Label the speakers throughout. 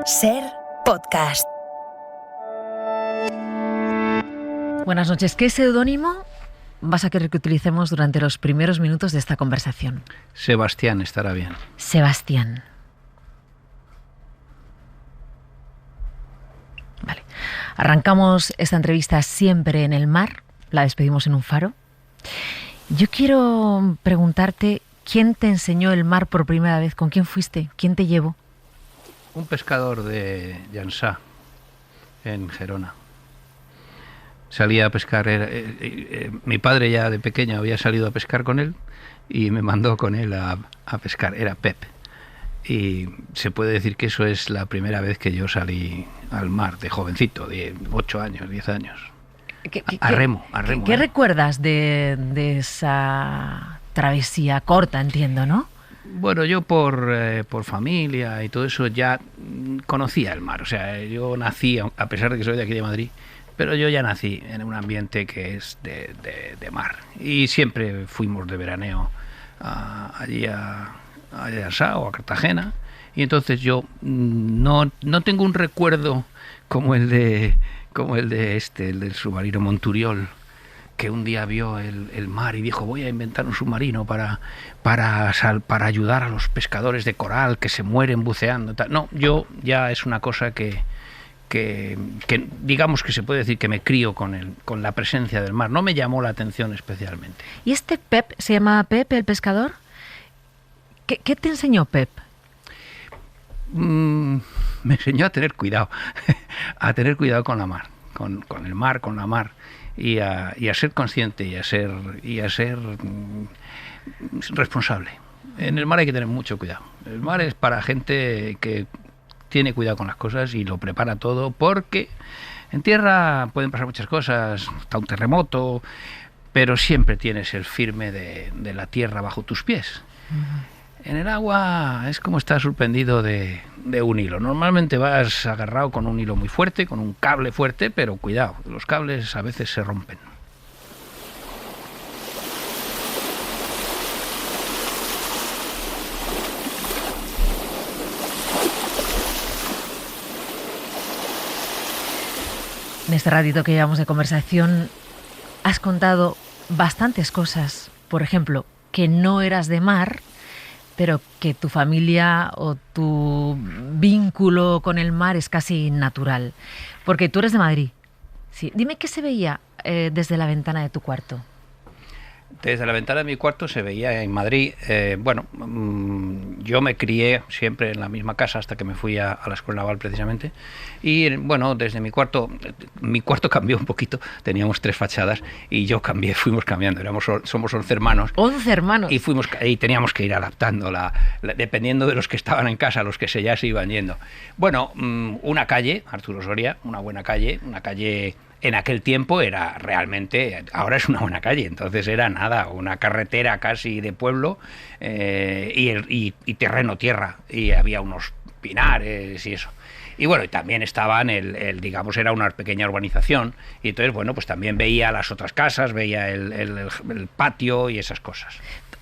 Speaker 1: SER Podcast.
Speaker 2: Buenas noches. ¿Qué seudónimo vas a querer que utilicemos durante los primeros minutos de esta conversación?
Speaker 3: Sebastián estará bien.
Speaker 2: Sebastián. Vale. Arrancamos esta entrevista siempre en el mar, la despedimos en un faro. Yo quiero preguntarte, ¿quién te enseñó el mar por primera vez? ¿Con quién fuiste? ¿Quién te llevó?
Speaker 3: Un pescador de Llançà, en Gerona. Salía a pescar. Mi padre ya de pequeño había salido a pescar con él y me mandó con él a pescar. Era Pep. Y se puede decir que eso es la primera vez que yo salí al mar, de jovencito, de 8 años, 10 años. A remo.
Speaker 2: ¿Qué recuerdas de esa travesía corta, entiendo, no?
Speaker 3: Bueno, yo por familia y todo eso ya conocía el mar. O sea, yo nací, a pesar de que soy de aquí de Madrid, pero yo ya nací en un ambiente que es de mar. Y siempre fuimos de veraneo allí a Llançà o a Cartagena. Y entonces yo no tengo un recuerdo como el del submarino Monturiol, que un día vio el mar y dijo: voy a inventar un submarino para ayudar a los pescadores de coral que se mueren buceando. No, yo ya es una cosa que digamos que se puede decir que me crío con la presencia del mar. No me llamó la atención especialmente.
Speaker 2: ¿Y este Pep, se llama Pep el pescador? ¿Qué te enseñó Pep?
Speaker 3: Me enseñó a tener cuidado, a tener cuidado con la mar, con el mar, con la mar. Y a ser consciente y a ser responsable. En el mar hay que tener mucho cuidado. El mar es para gente que tiene cuidado con las cosas y lo prepara todo, porque en tierra pueden pasar muchas cosas, hasta un terremoto, pero siempre tienes el firme de la tierra bajo tus pies. Uh-huh. En el agua es como estar suspendido de un hilo. Normalmente vas agarrado con un hilo muy fuerte, con un cable fuerte, pero cuidado, los cables a veces se rompen.
Speaker 2: En este ratito que llevamos de conversación has contado bastantes cosas. Por ejemplo, que no eras de mar, pero que tu familia o tu vínculo con el mar es casi natural. Porque tú eres de Madrid. Sí. Dime qué se veía desde la ventana de tu cuarto.
Speaker 3: Desde la ventana de mi cuarto se veía en Madrid. Yo me crié siempre en la misma casa hasta que me fui a la escuela naval precisamente. Y bueno, desde mi cuarto cambió un poquito. Teníamos 3 fachadas y yo cambié, fuimos cambiando. Somos 11 hermanos.
Speaker 2: 11 hermanos.
Speaker 3: Y teníamos que ir adaptando, dependiendo de los que estaban en casa, los que ya se iban yendo. Bueno, una calle, Arturo Soria, una buena calle, una calle. En aquel tiempo era realmente, ahora es una buena calle, entonces era nada, una carretera casi de pueblo y terreno, tierra, y había unos pinares y eso. Y bueno, y también estaban digamos, era una pequeña urbanización, y entonces, bueno, pues también veía las otras casas, veía el patio y esas cosas.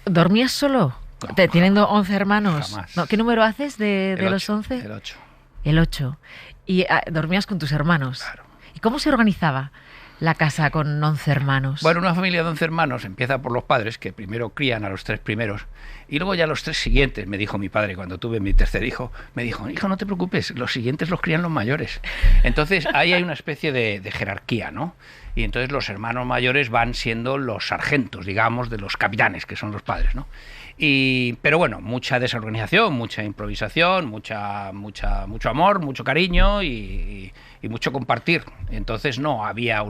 Speaker 2: ¿Dormías solo?
Speaker 3: No,
Speaker 2: teniendo 11 hermanos.
Speaker 3: Jamás.
Speaker 2: No, ¿qué número haces de los 11?
Speaker 3: El 8.
Speaker 2: El 8. ¿Y dormías con tus hermanos?
Speaker 3: Claro.
Speaker 2: ¿Y cómo se organizaba la casa con 11 hermanos?
Speaker 3: Bueno, una familia de 11 hermanos empieza por los padres, que primero crían a los 3 primeros, y luego ya los 3 siguientes, me dijo mi padre cuando tuve mi tercer hijo, me dijo: hijo, no te preocupes, los siguientes los crían los mayores. Entonces ahí hay una especie de jerarquía, ¿no? Y entonces los hermanos mayores van siendo los sargentos, digamos, de los capitanes, que son los padres, ¿no? Pero bueno, mucha desorganización, mucha improvisación, mucho amor, mucho cariño y mucho compartir. Entonces no había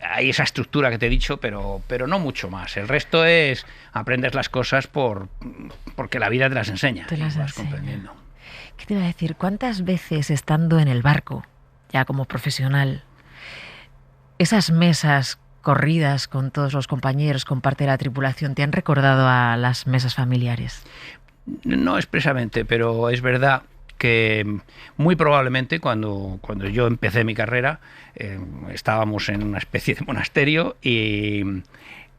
Speaker 3: hay esa estructura que te he dicho, pero no mucho más. El resto es aprender las cosas porque la vida te las enseña.
Speaker 2: Te las
Speaker 3: vas
Speaker 2: enseña.
Speaker 3: comprendiendo.
Speaker 2: ¿Qué te iba a decir? ¿Cuántas veces estando en el barco, ya como profesional, esas mesas corridas con todos los compañeros, con parte de la tripulación, te han recordado a las mesas familiares?
Speaker 3: No expresamente, pero es verdad que muy probablemente cuando yo empecé mi carrera estábamos en una especie de monasterio y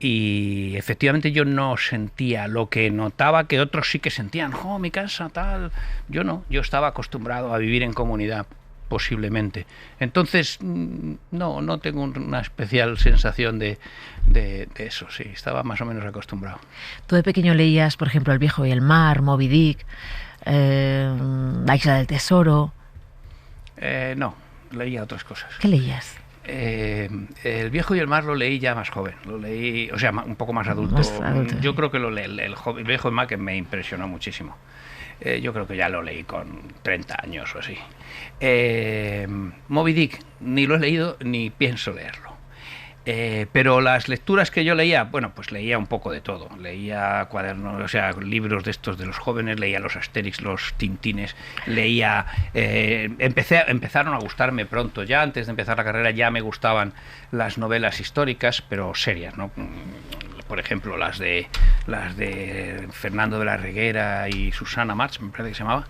Speaker 3: Y efectivamente yo no sentía lo que notaba que otros sí que sentían, oh, mi casa, tal. Yo no, yo estaba acostumbrado a vivir en comunidad, posiblemente. Entonces, no tengo una especial sensación de eso, sí, estaba más o menos acostumbrado.
Speaker 2: Tú de pequeño leías, por ejemplo, El viejo y el mar, Moby Dick, La isla del tesoro.
Speaker 3: No, leía otras cosas.
Speaker 2: ¿Qué leías?
Speaker 3: El viejo y el mar lo leí ya más joven, lo leí, o sea, un poco más adulto. Yo creo que lo leí, el viejo y el mar, que me impresionó muchísimo. Yo creo que ya lo leí con 30 años o así. Moby Dick ni lo he leído ni pienso leerlo. Pero las lecturas que yo leía, bueno, pues leía un poco de todo. Leía cuadernos, o sea, libros de estos de los jóvenes, leía los Asterix, los Tintines, leía... empezaron a gustarme pronto. Ya antes de empezar la carrera ya me gustaban las novelas históricas, pero serias, ¿no? Por ejemplo, las de Fernando de la Reguera y Susana March, me parece que se llamaba,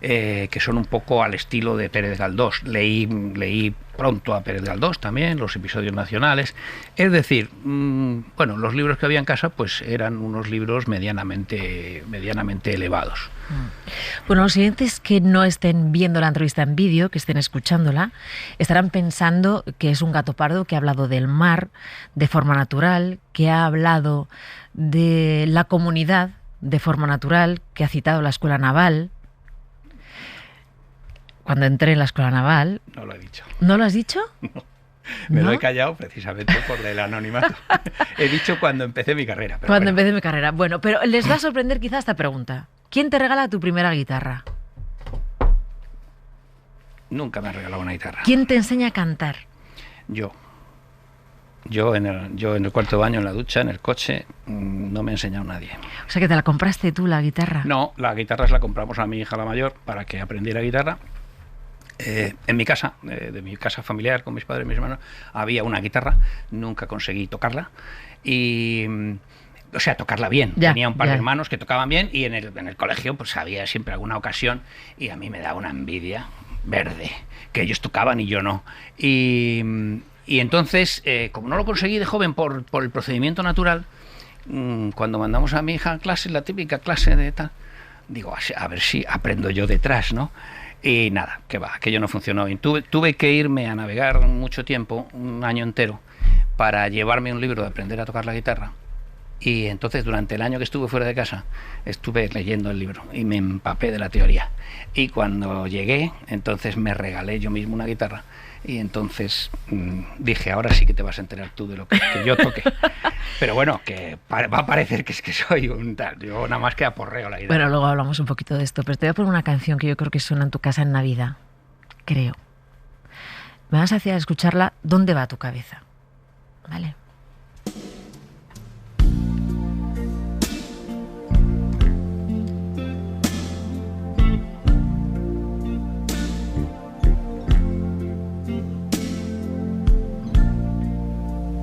Speaker 3: que son un poco al estilo de Pérez Galdós. Leí pronto a Pérez Galdós también, los episodios nacionales. Es decir, bueno, los libros que había en casa pues eran unos libros medianamente elevados.
Speaker 2: Bueno, los siguientes que no estén viendo la entrevista en vídeo, que estén escuchándola, estarán pensando que es un gato pardo que ha hablado del mar de forma natural, que ha hablado de la comunidad de forma natural, que ha citado la escuela naval. Cuando entré en la escuela naval...
Speaker 3: No lo he dicho.
Speaker 2: ¿No lo has dicho?
Speaker 3: No. Me lo he callado precisamente por el anonimato. He dicho cuando empecé mi carrera.
Speaker 2: Empecé mi carrera. Bueno, pero les va a sorprender quizá esta pregunta. ¿Quién te regala tu primera guitarra?
Speaker 3: Nunca me ha regalado una guitarra.
Speaker 2: ¿Quién te enseña a cantar?
Speaker 3: Yo en el cuarto de baño, en la ducha, en el coche, no me ha enseñado nadie.
Speaker 2: O sea que te la compraste tú, la guitarra.
Speaker 3: No, la guitarra se la compramos a mi hija la mayor para que aprendiera guitarra. En mi casa, de mi casa familiar, con mis padres y mis hermanos, había una guitarra, nunca conseguí tocarla. Y... o sea, tocarla bien. Tenía un par de hermanos que tocaban bien y en el colegio pues había siempre alguna ocasión y a mí me daba una envidia verde, que ellos tocaban y yo no. Y entonces, como no lo conseguí de joven por el procedimiento natural, cuando mandamos a mi hija a clase, la típica clase de tal, digo, a ver si aprendo yo detrás, ¿no? Y nada, que va, aquello no funcionó. Y tuve que irme a navegar mucho tiempo, un año entero, para llevarme un libro de aprender a tocar la guitarra. Y entonces durante el año que estuve fuera de casa estuve leyendo el libro y me empapé de la teoría. Y cuando llegué, entonces me regalé yo mismo una guitarra y entonces dije, ahora sí que te vas a enterar tú de lo que yo toqué. Pero bueno, que va a parecer que es que soy un tal, yo nada más que aporreo la guitarra.
Speaker 2: Bueno, luego hablamos un poquito de esto, pero te voy a poner una canción que yo creo que suena en tu casa en Navidad, creo. Me vas a hacer escucharla, ¿dónde va tu cabeza? ¿Vale?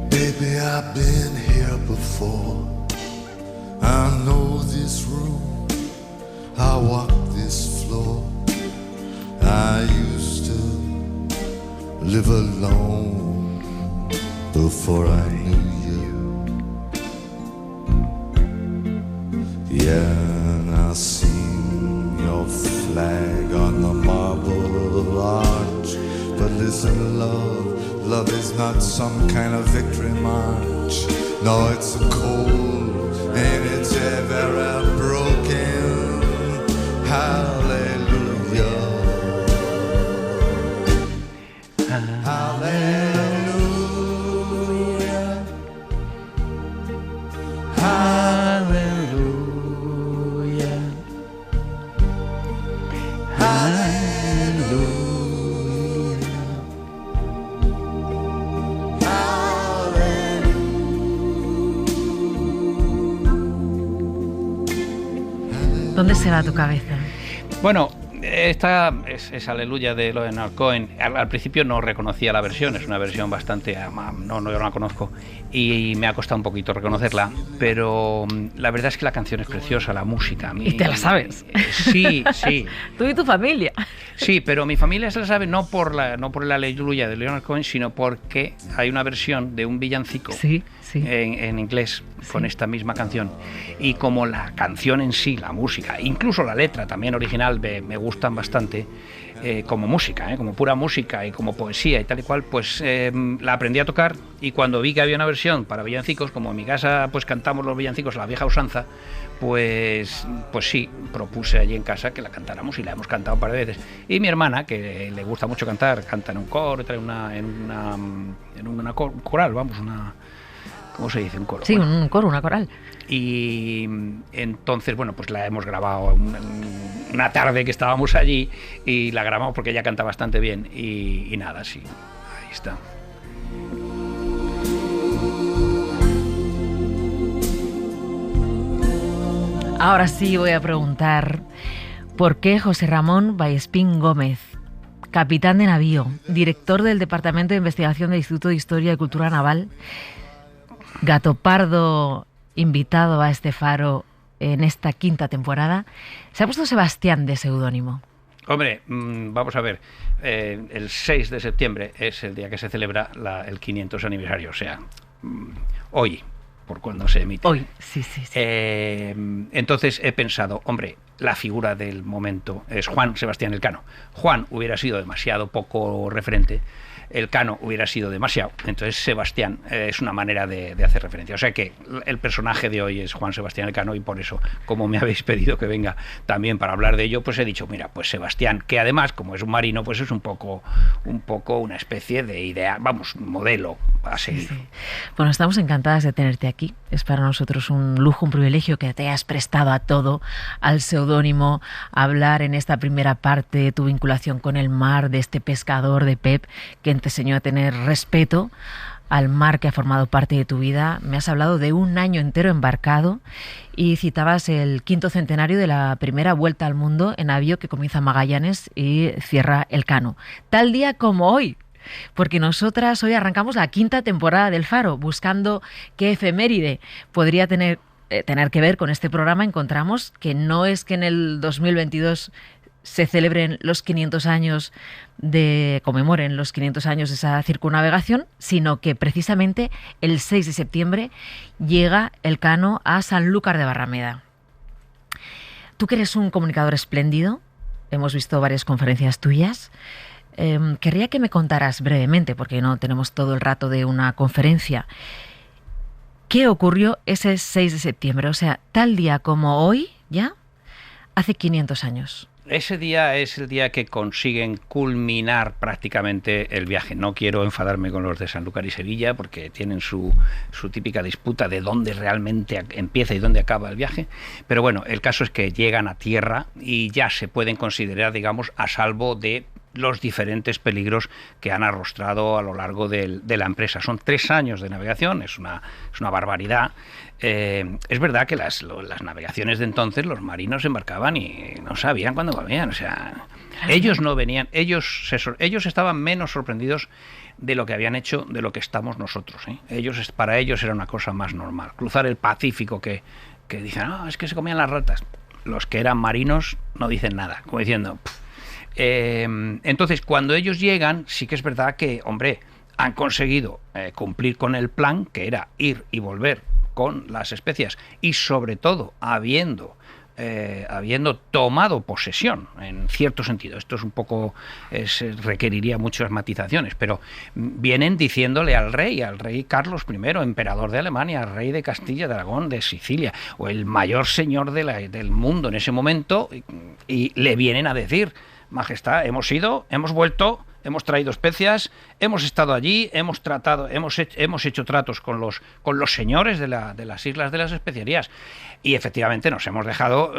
Speaker 1: Baby, I've been here before. I know this room. I walk this floor. I used to live alone before I knew you. Yeah, and I seen your flag on the marble arch. But listen, love is not some kind of victory march. No, it's a cold and it's ever broken. Hallelujah. Hallelujah. Hallelujah. Hallelujah.
Speaker 2: ¿Dónde se va tu cabeza?
Speaker 3: Bueno, esta es Aleluya de Leonard Cohen. Al principio no reconocía la versión, es una versión bastante... No, yo no la conozco y me ha costado un poquito reconocerla, pero la verdad es que la canción es preciosa, la música.
Speaker 2: ¿Y te la sabes?
Speaker 3: Sí.
Speaker 2: Tú y tu familia.
Speaker 3: Sí, pero mi familia se la sabe no por el Aleluya de Leonard Cohen, sino porque hay una versión de un villancico
Speaker 2: Sí.
Speaker 3: en inglés con esta misma canción. Y como la canción en sí, la música, incluso la letra también original me gustan bastante, como música, como pura música y como poesía y tal y cual, pues la aprendí a tocar, y cuando vi que había una versión para villancicos, como en mi casa pues cantamos los villancicos a la vieja usanza, pues sí, propuse allí en casa que la cantáramos, y la hemos cantado un par de veces. Y mi hermana, que le gusta mucho cantar, canta en un coro, en una coral, vamos, ¿cómo se dice? Un coro.
Speaker 2: Sí,
Speaker 3: bueno.
Speaker 2: un coro, una coral.
Speaker 3: Y entonces, bueno, pues la hemos grabado una tarde que estábamos allí, y la grabamos porque ella canta bastante bien, y nada, sí, ahí está.
Speaker 2: Ahora sí voy a preguntar, ¿por qué José Ramón Vallespín Gómez, capitán de navío, director del Departamento de Investigación del Instituto de Historia y Cultura Naval, gato pardo invitado a este faro en esta quinta temporada, se ha puesto Sebastián de seudónimo?
Speaker 3: Hombre, vamos a ver, el 6 de septiembre es el día que se celebra el 500 aniversario, o sea, hoy, por cuando se emite.
Speaker 2: Hoy, sí.
Speaker 3: Entonces he pensado, hombre, la figura del momento es Juan Sebastián Elcano. Juan hubiera sido demasiado poco referente, Elcano hubiera sido demasiado, entonces Sebastián es una manera de hacer referencia. O sea que el personaje de hoy es Juan Sebastián Elcano, y por eso, como me habéis pedido que venga también para hablar de ello, pues he dicho, mira, pues Sebastián, que además, como es un marino, pues es un poco una especie de idea, vamos, modelo a seguir.
Speaker 2: Sí. Bueno, estamos encantadas de tenerte aquí. Es para nosotros un lujo, un privilegio que te hayas prestado a todo, al seudónimo, a hablar en esta primera parte de tu vinculación con el mar, de este pescador de Pep, que te enseñó a tener respeto al mar que ha formado parte de tu vida. Me has hablado de un año entero embarcado, y citabas el 5º centenario de la primera vuelta al mundo en navío, que comienza en Magallanes y cierra Elcano. Tal día como hoy, porque nosotras hoy arrancamos la 5ª temporada del Faro, buscando qué efeméride podría tener que ver con este programa. Encontramos que no es que en el 2022 se celebren los 500 años conmemoren los 500 años de esa circunnavegación, sino que precisamente el 6 de septiembre llega Elcano a Sanlúcar de Barrameda. Tú que eres un comunicador espléndido, hemos visto varias conferencias tuyas, querría que me contaras brevemente, porque no tenemos todo el rato de una conferencia, ¿qué ocurrió ese 6 de septiembre? O sea, tal día como hoy, ya, hace 500 años.
Speaker 3: Ese día es el día que consiguen culminar prácticamente el viaje. No quiero enfadarme con los de Sanlúcar y Sevilla, porque tienen su típica disputa de dónde realmente empieza y dónde acaba el viaje. Pero bueno, el caso es que llegan a tierra y ya se pueden considerar, digamos, a salvo de los diferentes peligros que han arrostrado a lo largo de la empresa. Son 3 años de navegación, es una barbaridad. Es verdad que las navegaciones de entonces, los marinos embarcaban y no sabían cuándo volvían. O sea, ellos no venían, ellos estaban menos sorprendidos de lo que habían hecho de lo que estamos nosotros, ¿eh? Para ellos era una cosa más normal. Cruzar el Pacífico, que dicen, no, es que se comían las ratas. Los que eran marinos no dicen nada, como diciendo... Entonces, cuando ellos llegan, sí que es verdad que, hombre, han conseguido cumplir con el plan, que era ir y volver con las especias, y sobre todo habiendo tomado posesión, en cierto sentido. Esto es un poco, requeriría muchas matizaciones, pero vienen diciéndole al rey Carlos I, emperador de Alemania, rey de Castilla, de Aragón, de Sicilia, o el mayor señor del mundo en ese momento, y le vienen a decir: Majestad, hemos ido, hemos vuelto, hemos traído especias, hemos estado allí, hemos hecho tratos con los señores de las islas de las especierías, y efectivamente nos hemos dejado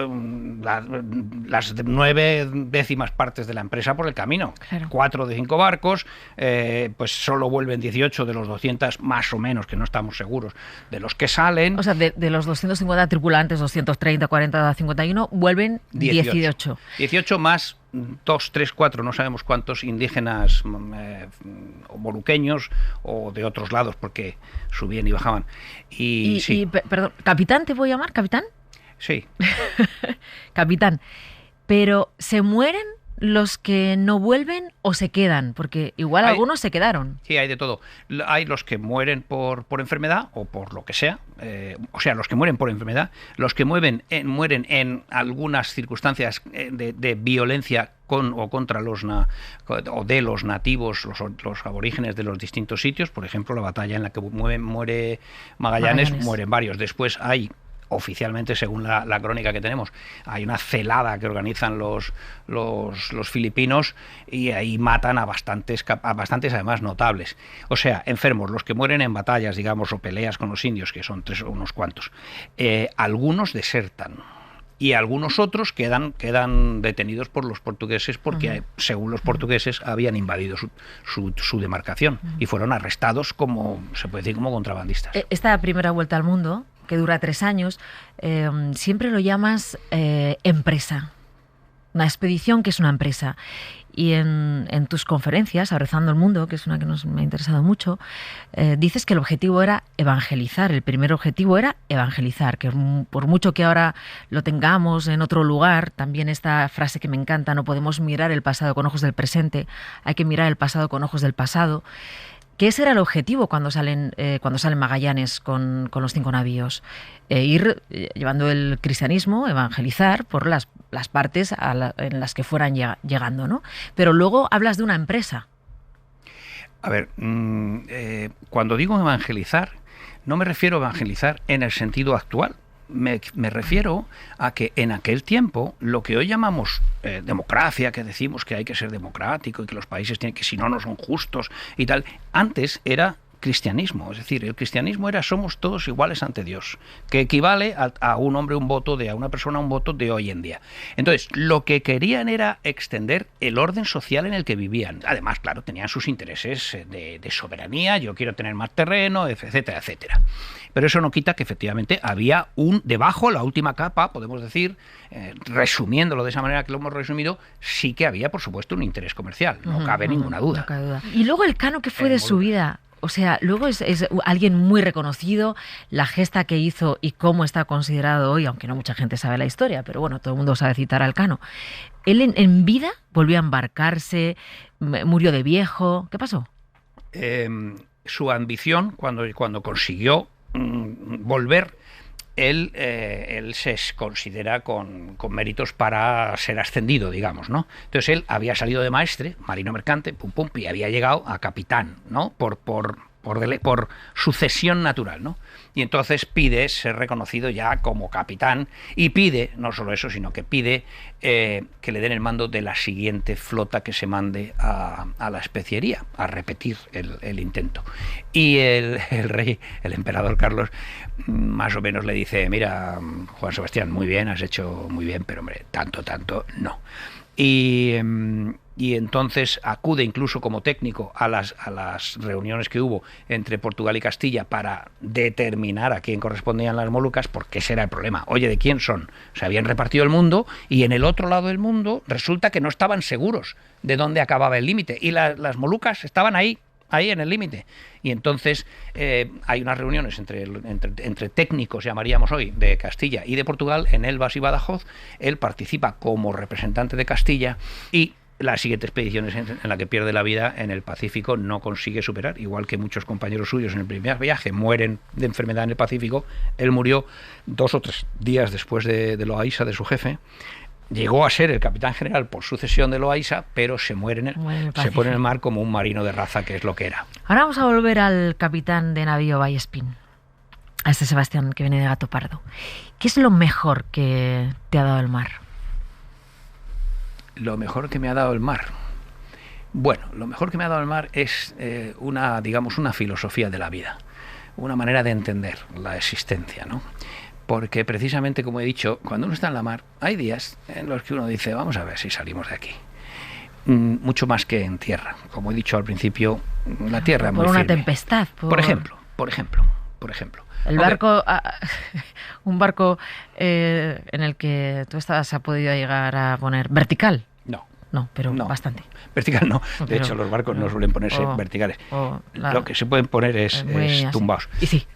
Speaker 3: las 9 décimas partes de la empresa por el camino. Claro. 4 de 5 barcos, pues solo vuelven 18 de los 200 más o menos, que no estamos seguros de los que salen.
Speaker 2: O sea, de los 250 tripulantes, 230, 40, 51, vuelven 18.
Speaker 3: 18 más 2, 3, 4, no sabemos cuántos indígenas o moluqueños o de otros lados, porque subían y bajaban.
Speaker 2: Perdón, ¿capitán te voy a llamar? ¿Capitán?
Speaker 3: Sí.
Speaker 2: Capitán. Pero ¿se mueren los que no vuelven o se quedan? Porque igual algunos se quedaron.
Speaker 3: Sí, hay de todo. Hay los que mueren por enfermedad o por lo que sea. O sea, los que mueren por enfermedad, los que mueren en algunas circunstancias de violencia con o contra los nativos, los aborígenes de los distintos sitios. Por ejemplo, la batalla en la que muere Magallanes, mueren varios. Después hay, oficialmente, según la crónica que tenemos, hay una celada que organizan los filipinos y ahí matan a bastantes además notables. O sea, enfermos, los que mueren en batallas, digamos, o peleas con los indios, que son unos cuantos. Algunos desertan. Y algunos otros quedan detenidos por los portugueses porque, según los portugueses, habían invadido su demarcación y fueron arrestados como, se puede decir, como contrabandistas.
Speaker 2: Esta primera vuelta al mundo, que dura 3 años, siempre lo llamas empresa. Una expedición que es una empresa. Y en tus conferencias, Abrazando el Mundo, que es una que me ha interesado mucho, dices que el objetivo era evangelizar. El primer objetivo era evangelizar, que por mucho que ahora lo tengamos en otro lugar, también esta frase que me encanta, no podemos mirar el pasado con ojos del presente, hay que mirar el pasado con ojos del pasado. Que ese era el objetivo cuando salen Magallanes con los 5 navíos. Ir llevando el cristianismo, evangelizar por las partes en las que fueran llegando, ¿no? Pero luego hablas de una empresa.
Speaker 3: A ver, cuando digo evangelizar, no me refiero a evangelizar en el sentido actual. Me refiero a que en aquel tiempo lo que hoy llamamos democracia, que decimos que hay que ser democrático y que los países tienen que, si no, no son justos y tal, antes era cristianismo. Es decir, el cristianismo era somos todos iguales ante Dios, que equivale a un hombre un voto, a una persona un voto de hoy en día. Entonces, lo que querían era extender el orden social en el que vivían. Además, claro, tenían sus intereses de soberanía, yo quiero tener más terreno, etcétera, etcétera. Pero eso no quita que efectivamente había debajo, la última capa, podemos decir, resumiéndolo de esa manera que lo hemos resumido, sí que había, por supuesto, un interés comercial, no cabe ninguna duda.
Speaker 2: No cabe duda. Y luego el Cano, ¿qué fue de su vida? O sea, luego es alguien muy reconocido, la gesta que hizo y cómo está considerado hoy, aunque no mucha gente sabe la historia, pero bueno, todo el mundo sabe citar al Cano. Él en vida volvió a embarcarse, murió de viejo. ¿Qué pasó?
Speaker 3: Su ambición, cuando consiguió volver, él se considera con méritos para ser ascendido, digamos, ¿no? Entonces él había salido de maestre, marino mercante, y había llegado a capitán, ¿no? Por sucesión natural, ¿no? Y entonces pide ser reconocido ya como capitán y pide, no solo eso, sino que pide que le den el mando de la siguiente flota que se mande a la especiería, a repetir el intento. Y el rey, el emperador Carlos, más o menos le dice, mira, Juan Sebastián, muy bien, has hecho muy bien, pero hombre, tanto, no. Y entonces acude incluso como técnico a las reuniones que hubo entre Portugal y Castilla para determinar a quién correspondían las Molucas, porque ese era el problema. Oye, ¿de quién son? Se habían repartido el mundo y en el otro lado del mundo resulta que no estaban seguros de dónde acababa el límite. Y las Molucas estaban ahí en el límite. Y entonces hay unas reuniones entre técnicos, llamaríamos hoy, de Castilla y de Portugal, en Elvas y Badajoz. Él participa como representante de Castilla y la siguiente expedición es en la que pierde la vida en el Pacífico, no consigue superar, igual que muchos compañeros suyos en el primer viaje mueren de enfermedad en el Pacífico. Él murió 2 o 3 días después de Loaiza, de su jefe. Llegó a ser el capitán general por sucesión de Loaiza, pero se pone en el mar como un marino de raza, que es lo que era.
Speaker 2: Ahora vamos a volver al capitán de navío Vallespín, a este Sebastián que viene de Gato Pardo. ¿Qué es lo mejor que te ha dado el mar?
Speaker 3: Lo mejor que me ha dado el mar. Bueno, lo mejor que me ha dado el mar es una filosofía de la vida, una manera de entender la existencia, ¿no? Porque precisamente, como he dicho, cuando uno está en la mar, hay días en los que uno dice, vamos a ver si salimos de aquí. Mucho más que en tierra. Como he dicho al principio, la tierra es muy firme.
Speaker 2: Por una tempestad.
Speaker 3: Por ejemplo.
Speaker 2: El barco, un barco en el que tú estabas, ¿ha podido llegar a poner vertical? No, pero bastante.
Speaker 3: Vertical no. De hecho, los barcos no suelen ponerse verticales. Lo que se pueden poner es tumbados.
Speaker 2: Y sí.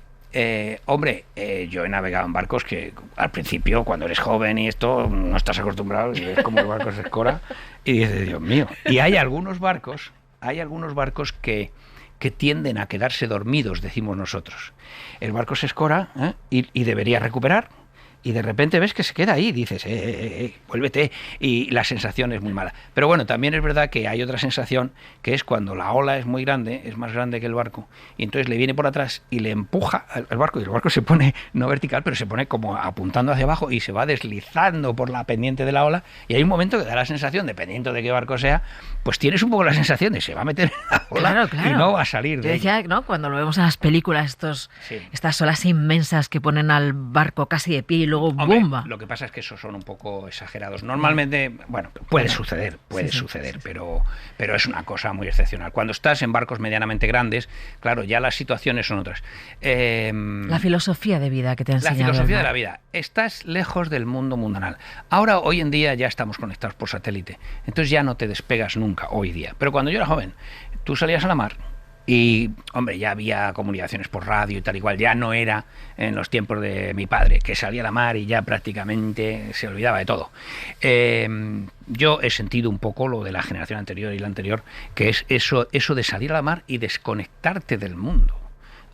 Speaker 3: Hombre, yo he navegado en barcos que al principio, cuando eres joven y esto, no estás acostumbrado y ves como el barco se escora y dices, Dios mío. Y hay algunos barcos que tienden a quedarse dormidos, decimos nosotros. El barco se escora, y debería recuperar. Y de repente ves que se queda ahí, dices, vuélvete, y la sensación es muy mala. Pero bueno, también es verdad que hay otra sensación, que es cuando la ola es muy grande, es más grande que el barco, y entonces le viene por atrás y le empuja al barco, y el barco se pone, no vertical, pero se pone como apuntando hacia abajo y se va deslizando por la pendiente de la ola, y hay un momento que da la sensación, dependiendo de qué barco sea, pues tienes un poco la sensación de que se va a meter en la ola y no va a salir de
Speaker 2: decía,
Speaker 3: ella.
Speaker 2: ¿no? Cuando lo vemos en las películas, estas olas inmensas que ponen al barco casi de pie y luego
Speaker 3: Hombre,
Speaker 2: ¡bomba!
Speaker 3: lo que pasa es que esos son un poco exagerados. Normalmente, bueno, puede suceder, pero es una cosa muy excepcional. Cuando estás en barcos medianamente grandes, claro, ya las situaciones son otras.
Speaker 2: La filosofía de vida que te ha enseñado.
Speaker 3: La filosofía de la vida. Estás lejos del mundo mundanal. Ahora, hoy en día, ya estamos conectados por satélite. Entonces ya no te despegas nunca, hoy día. Pero cuando yo era joven, tú salías a la mar y, hombre, ya había comunicaciones por radio y tal igual, ya no era en los tiempos de mi padre, que salía a la mar y ya prácticamente se olvidaba de todo. Yo he sentido un poco lo de la generación anterior y la anterior, que es eso de salir a la mar y desconectarte del mundo.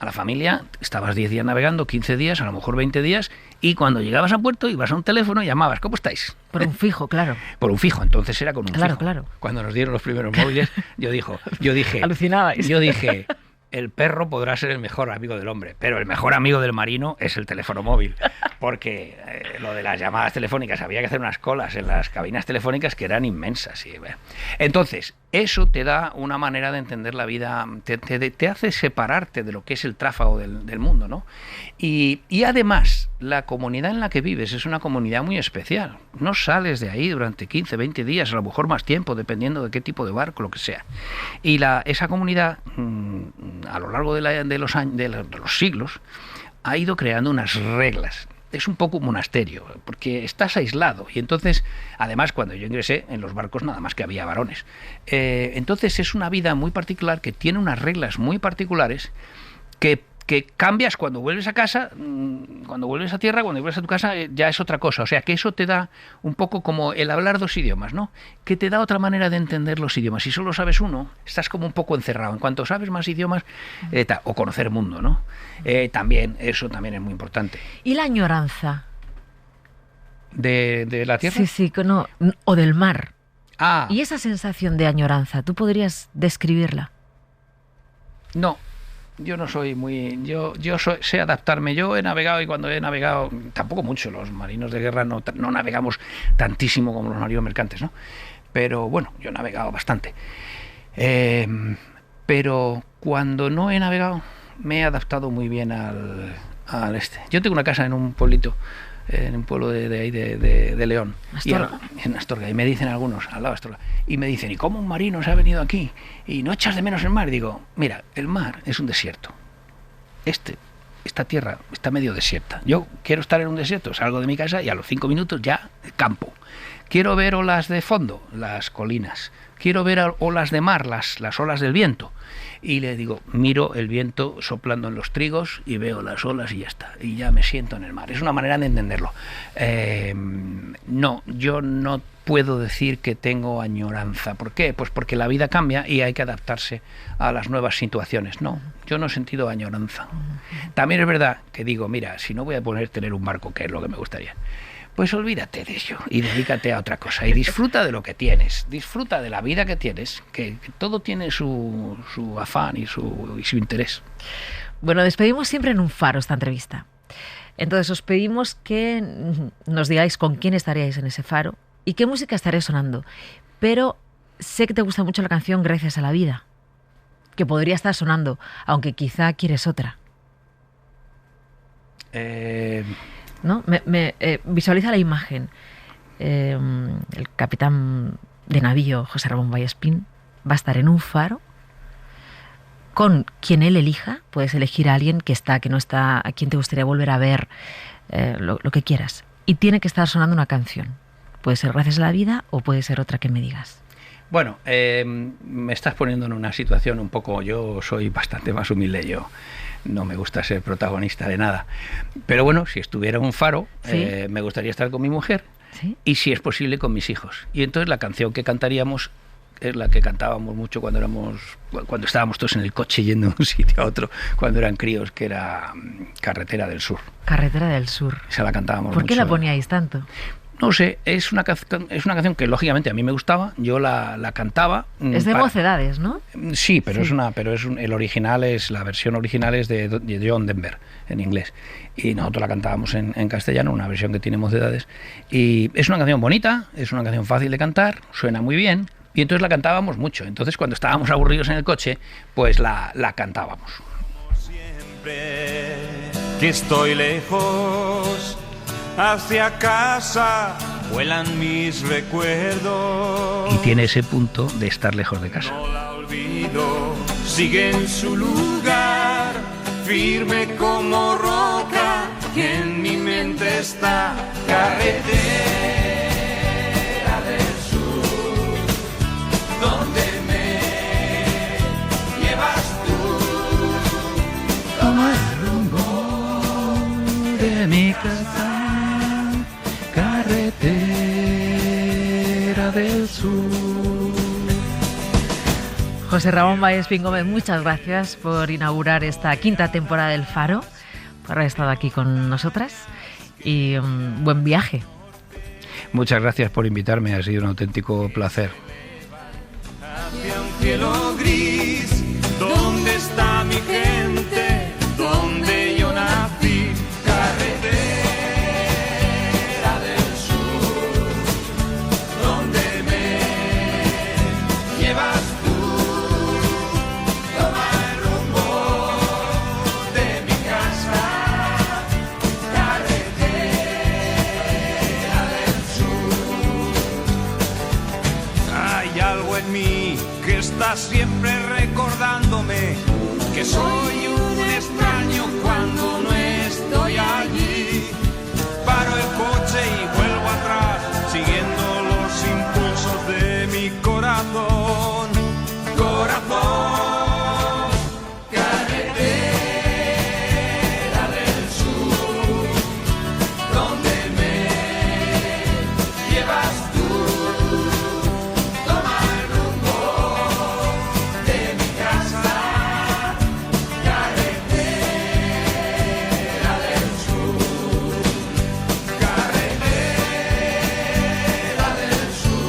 Speaker 3: A la familia estabas 10 días navegando, 15 días, a lo mejor 20 dídías, y cuando llegabas a puerto ibas a un teléfono y llamabas, ¿cómo estáis?
Speaker 2: Por un fijo, claro.
Speaker 3: Por un fijo, entonces era con un fijo.
Speaker 2: Claro.
Speaker 3: Cuando nos dieron los primeros móviles, yo dije...
Speaker 2: Alucinabais.
Speaker 3: Yo dije, el perro podrá ser el mejor amigo del hombre, pero el mejor amigo del marino es el teléfono móvil, porque lo de las llamadas telefónicas, había que hacer unas colas en las cabinas telefónicas que eran inmensas. Entonces, eso te da una manera de entender la vida, te hace separarte de lo que es el tráfago del mundo, ¿no? Y además, la comunidad en la que vives es una comunidad muy especial. No sales de ahí durante 15, 20 días, a lo mejor más tiempo, dependiendo de qué tipo de barco, lo que sea. Y esa comunidad, a lo largo de los siglos, ha ido creando unas reglas. Es un poco un monasterio, porque estás aislado. Y entonces, además, cuando yo ingresé, en los barcos nada más que había varones. Entonces es una vida muy particular, que tiene unas reglas muy particulares, que cambias cuando vuelves a casa, cuando vuelves a tierra, cuando vuelves a tu casa, ya es otra cosa. O sea, que eso te da un poco como el hablar dos idiomas, ¿no? Que te da otra manera de entender los idiomas. Si solo sabes uno, estás como un poco encerrado. En cuanto sabes más idiomas, o conocer el mundo, ¿no? Eso también es muy importante.
Speaker 2: ¿Y la añoranza?
Speaker 3: ¿De la tierra?
Speaker 2: Sí, no, o del mar.
Speaker 3: Ah.
Speaker 2: ¿Y esa sensación de añoranza, tú podrías describirla?
Speaker 3: No. Yo no soy muy... Yo sé adaptarme. Yo he navegado, y cuando he navegado, tampoco mucho, los marinos de guerra no navegamos tantísimo como los marinos mercantes, ¿no? Pero bueno, yo he navegado bastante. Pero cuando no he navegado, me he adaptado muy bien al este. Yo tengo una casa en un pueblito, en un pueblo de ahí de León, en Astorga, y me dicen algunos, al lado de Astorga, y me dicen, ¿y cómo un marino se ha venido aquí? ¿Y no echas de menos el mar? Y digo, mira, el mar es un desierto. Esta tierra está medio desierta. Yo quiero estar en un desierto, salgo de mi casa y a los 5 minutos ya campo. Quiero ver olas de fondo, las colinas. Quiero ver olas de mar, las olas del viento. Y le digo, miro el viento soplando en los trigos y veo las olas y ya está. Y ya me siento en el mar. Es una manera de entenderlo. No, yo no puedo decir que tengo añoranza. ¿Por qué? Pues porque la vida cambia y hay que adaptarse a las nuevas situaciones. No, yo no he sentido añoranza. También es verdad que digo, mira, si no voy a poder tener un barco, que es lo que me gustaría, pues olvídate de ello y dedícate a otra cosa y disfruta de lo que tienes, disfruta de la vida que tienes, que todo tiene su afán y su interés.
Speaker 2: Bueno, despedimos siempre en un faro esta entrevista. Entonces os pedimos que nos digáis con quién estaríais en ese faro y qué música estaría sonando. Pero sé que te gusta mucho la canción Gracias a la vida, que podría estar sonando, aunque quizá quieres otra. ¿No? Visualiza la imagen. El capitán de navío José Ramón Vallespín va a estar en un faro con quien él elija. Puedes elegir a alguien que está, que no está, a quien te gustaría volver a ver, lo que quieras. Y tiene que estar sonando una canción. Puede ser Gracias a la vida o puede ser otra que me digas.
Speaker 3: Bueno, me estás poniendo en una situación un poco... Yo soy bastante más humilde, yo no me gusta ser protagonista de nada. Pero bueno, si estuviera en un faro,
Speaker 2: ¿Sí?
Speaker 3: Me gustaría estar con mi mujer
Speaker 2: ¿Sí?
Speaker 3: y, si es posible, con mis hijos. Y entonces la canción que cantaríamos es la que cantábamos mucho cuando estábamos todos en el coche yendo de un sitio a otro, cuando eran críos, que era Carretera del Sur.
Speaker 2: Carretera del Sur.
Speaker 3: Esa la cantábamos mucho.
Speaker 2: ¿Por qué la poníais tanto?
Speaker 3: No sé, es una canción que lógicamente a mí me gustaba, yo la cantaba.
Speaker 2: Es de Mocedades, ¿no?
Speaker 3: Sí, pero
Speaker 2: Sí.
Speaker 3: la versión original es de John Denver, en inglés. Y nosotros la cantábamos en castellano, una versión que tiene Mocedades. Y es una canción bonita, es una canción fácil de cantar, suena muy bien, y entonces la cantábamos mucho. Entonces cuando estábamos aburridos en el coche, pues la cantábamos.
Speaker 4: Siempre que estoy lejos, hacia casa vuelan mis recuerdos.
Speaker 3: Y tiene ese punto de estar lejos de casa.
Speaker 4: No la olvido, sigue en su lugar, firme como roca, que en mi mente está. Carretera del Sur, donde me llevas tú.
Speaker 3: Toma el rumbo de mi casa. Carretera del Sur.
Speaker 2: José Ramón Vallespín Gómez, muchas gracias por inaugurar esta 5ª temporada del Faro, por haber estado aquí con nosotras y buen viaje.
Speaker 3: Muchas gracias por invitarme, ha sido un auténtico placer.
Speaker 4: Hacia un cielo gris, ¿dónde está mi gente? ¿Dónde yo nací? Carretera del Sur, ¿dónde me llevas tú? Toma el rumbo de mi casa. Carretera del Sur. Hay algo en mí que está siempre recordándome que soy un extraño cuando no estoy allí. Paro el coche y vuelvo atrás, siguiendo los impulsos de mi corazón. Corazón, carretera del sur, donde me llevas tú. Toma el rumbo de mi casa. Carretera del sur, carretera del sur,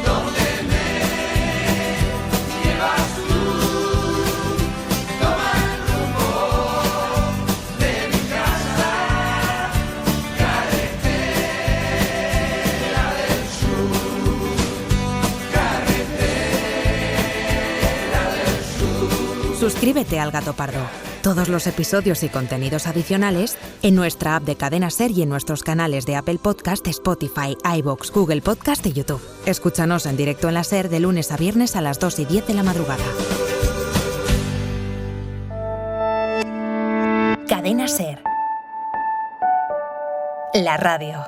Speaker 4: donde me llevas tú. Toma el rumbo de mi casa. Carretera del sur, carretera del sur.
Speaker 5: Suscríbete al Gato Pardo. Todos los episodios y contenidos adicionales en nuestra app de Cadena Ser y en nuestros canales de Apple Podcast, Spotify, iVoox, Google Podcast y YouTube. Escúchanos en directo en la Ser de lunes a viernes a las 2:10 de la madrugada. Cadena Ser. La radio.